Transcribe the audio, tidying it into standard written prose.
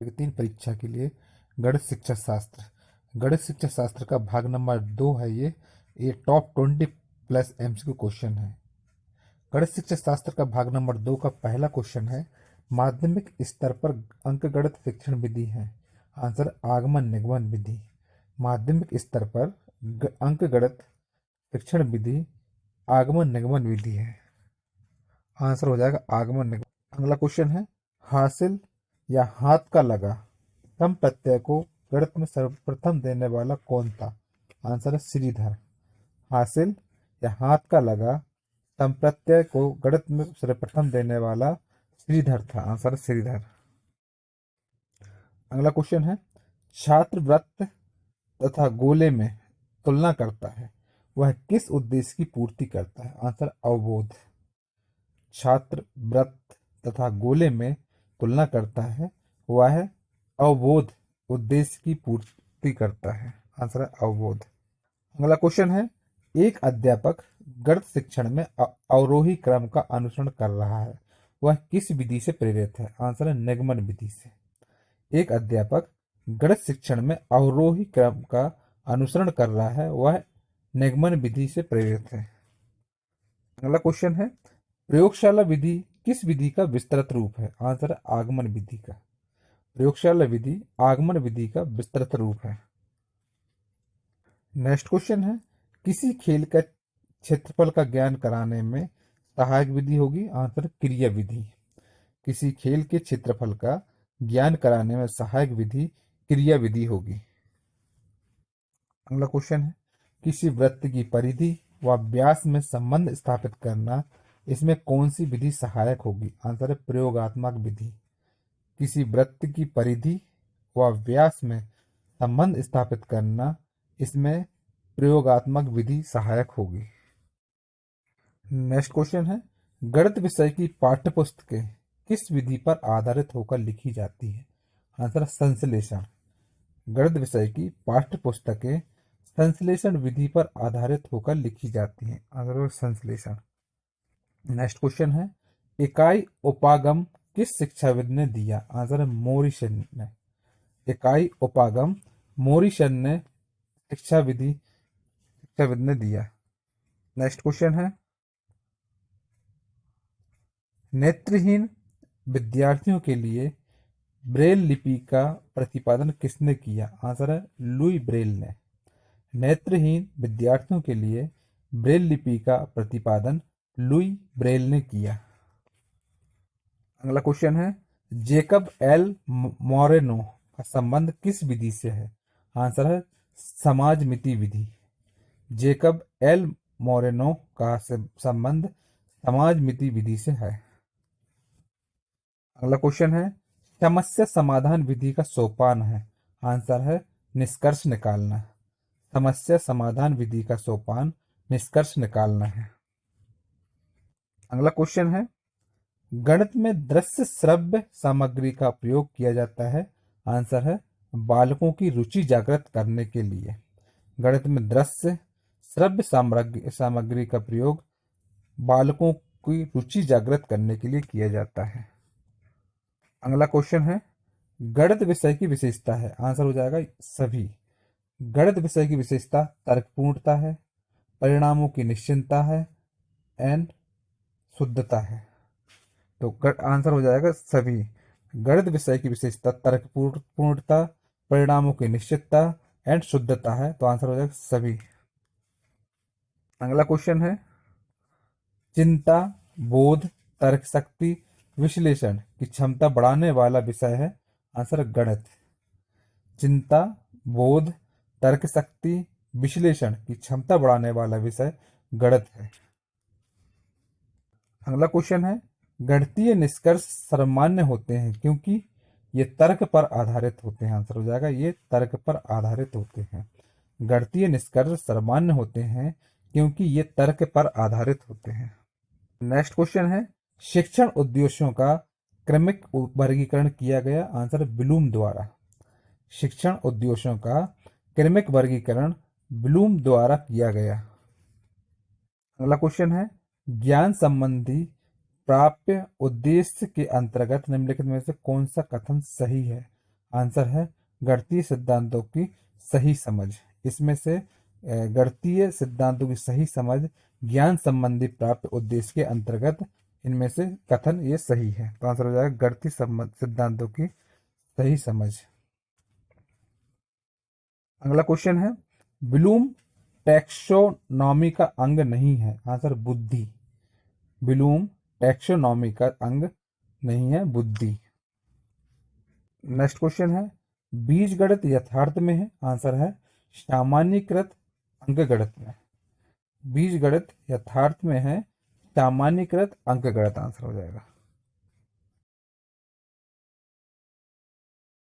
तीन परीक्षा के लिए गणित शिक्षा शास्त्र। गणित शिक्षा शास्त्र का भाग नंबर 2 है ये टॉप 20 प्लस एमसीक्यू क्वेश्चन है। गणित शिक्षा शास्त्र का भाग नंबर 2 का पहला क्वेश्चन है, माध्यमिक स्तर पर अंकगणित शिक्षण विधि है। आंसर आगमन निगमन विधि। माध्यमिक स्तर पर अंकगणित शिक्षण विधि आगमन निगमन विधि है। आंसर हो जाएगा आगमन निगमन। अगला क्वेश्चन है, हासिल या हाथ का लगा सम प्रत्यय को गणित में सर्वप्रथम देने वाला कौन था? आंसर है श्रीधर। हासिल या हाथ का लगा सम प्रत्यय को गणित में सर्वप्रथम देने वाला श्रीधर था। आंसर है श्रीधर। अगला क्वेश्चन है, छात्र वृत्त तथा गोले में तुलना करता है, वह किस उद्देश्य की पूर्ति करता है? आंसर अवबोध। छात्र वृत्त तथा गोले में तुलना करता है, वह अवबोध उद्देश्य की पूर्ति करता है। आंसर है अवबोध। अगला क्वेश्चन है, एक अध्यापक गणित शिक्षण में अवरोही क्रम का अनुसरण कर रहा है, वह किस विधि से प्रेरित है? आंसर है निगमन विधि से। एक अध्यापक गणित शिक्षण में अवरोही क्रम का अनुसरण कर रहा है, वह निगमन विधि से प्रेरित है। अगला क्वेश्चन है, प्रयोगशाला विधि किस विधि का विस्तृत रूप है? आंसर है आगमन विधि का। प्रयोगशाला विधि आगमन विधि का विस्तृत रूप है। नेक्स्ट क्वेश्चन है, किसी खेल का क्षेत्रफल का ज्ञान कराने में सहायक विधि होगी? आंसर क्रिया विधि। किसी खेल के क्षेत्रफल का ज्ञान कराने में सहायक विधि क्रिया विधि होगी। अगला क्वेश्चन है, किसी वृत्त की परिधि व व्यास में संबंध स्थापित करना, इसमें कौन सी विधि सहायक होगी? आंसर है प्रयोगात्मक विधि। किसी वृत्त की परिधि व व्यास में संबंध स्थापित करना, इसमें प्रयोगात्मक विधि सहायक होगी। नेक्स्ट क्वेश्चन है, गणित विषय की पाठ्य पुस्तकें किस विधि पर आधारित होकर लिखी जाती है? आंसर संश्लेषण। गणित विषय की पाठ्य पुस्तकें संश्लेषण विधि पर आधारित होकर लिखी जाती हैं। आंसर संश्लेषण। नेक्स्ट क्वेश्चन है, इकाई उपागम किस शिक्षाविद ने दिया? आंसर है मोरिसन ने। इकाई उपागम मोरिसन ने शिक्षाविद ने दिया। नेक्स्ट क्वेश्चन है, नेत्रहीन विद्यार्थियों के लिए ब्रेल लिपि का प्रतिपादन किसने किया? आंसर है लुई ब्रेल ने। नेत्रहीन विद्यार्थियों के लिए ब्रेल लिपि का प्रतिपादन लुई ब्रेल ने किया। अगला क्वेश्चन है, जेकब एल मोरेनो का संबंध किस विधि से है? आंसर है समाजमिति विधि। जेकब एल मोरेनो का संबंध समाजमिति विधि से है। अगला क्वेश्चन है, समस्या समाधान विधि का सोपान है? आंसर है निष्कर्ष निकालना। समस्या समाधान विधि का सोपान निष्कर्ष निकालना है। अगला क्वेश्चन है, गणित में दृश्य श्रव्य सामग्री का प्रयोग किया जाता है? आंसर है बालकों की रुचि जागृत करने के लिए। गणित में दृश्य श्रव्य सामग्री का प्रयोग बालकों की रुचि जागृत करने के लिए किया जाता है। अगला क्वेश्चन है, गणित विषय की विशेषता है? आंसर हो जाएगा सभी। गणित विषय की विशेषता तर्कपूर्णता है, परिणामों की निश्चितता है एंड शुद्धता है। तो आंसर हो जाएगा सभी। गणित विषय की विशेषता तर्कपूर्णता, परिणामों की निश्चितता एंड शुद्धता है, तो आंसर हो जाएगा सभी। अगला क्वेश्चन है, चिंता, बोध, तर्क शक्ति, विश्लेषण की क्षमता बढ़ाने वाला विषय है? आंसर गणित। चिंता, बोध, तर्क शक्ति, विश्लेषण की क्षमता बढ़ाने वाला विषय गणित है। अगला क्वेश्चन है, गणितीय निष्कर्ष सर्वमान्य होते हैं क्योंकि ये तर्क पर आधारित होते हैं? आंसर हो जाएगा ये तर्क पर आधारित होते हैं। गणितीय निष्कर्ष सर्वमान्य होते हैं क्योंकि ये तर्क पर आधारित होते हैं। नेक्स्ट क्वेश्चन है, शिक्षण उद्देश्यों का क्रमिक वर्गीकरण किया गया? आंसर ब्लूम द्वारा। शिक्षण उद्देश्यों का क्रमिक वर्गीकरण ब्लूम द्वारा किया गया। अगला क्वेश्चन है, ज्ञान संबंधी प्राप्य उद्देश्य के अंतर्गत निम्नलिखित में से कौन सा कथन सही है? आंसर है गणितीय सिद्धांतों की सही समझ। इसमें से गणितीय सिद्धांतों की सही समझ ज्ञान संबंधी प्राप्त उद्देश्य के अंतर्गत इनमें से कथन ये सही है। तो आंसर हो जाएगा गणितीय सिद्धांतों की सही समझ। अगला क्वेश्चन है, ब्लूम टैक्सोनॉमी का अंग नहीं है। आंसर बुद्धि। ब्लूम टैक्सोनॉमी का अंग नहीं है, बुद्धि। नेक्स्ट क्वेश्चन है, बीजगणित यथार्थ में है। आंसर है सामान्यीकृत अंकगणित में। बीजगणित यथार्थ में है, सामान्यीकृत अंकगणित आंसर हो जाएगा।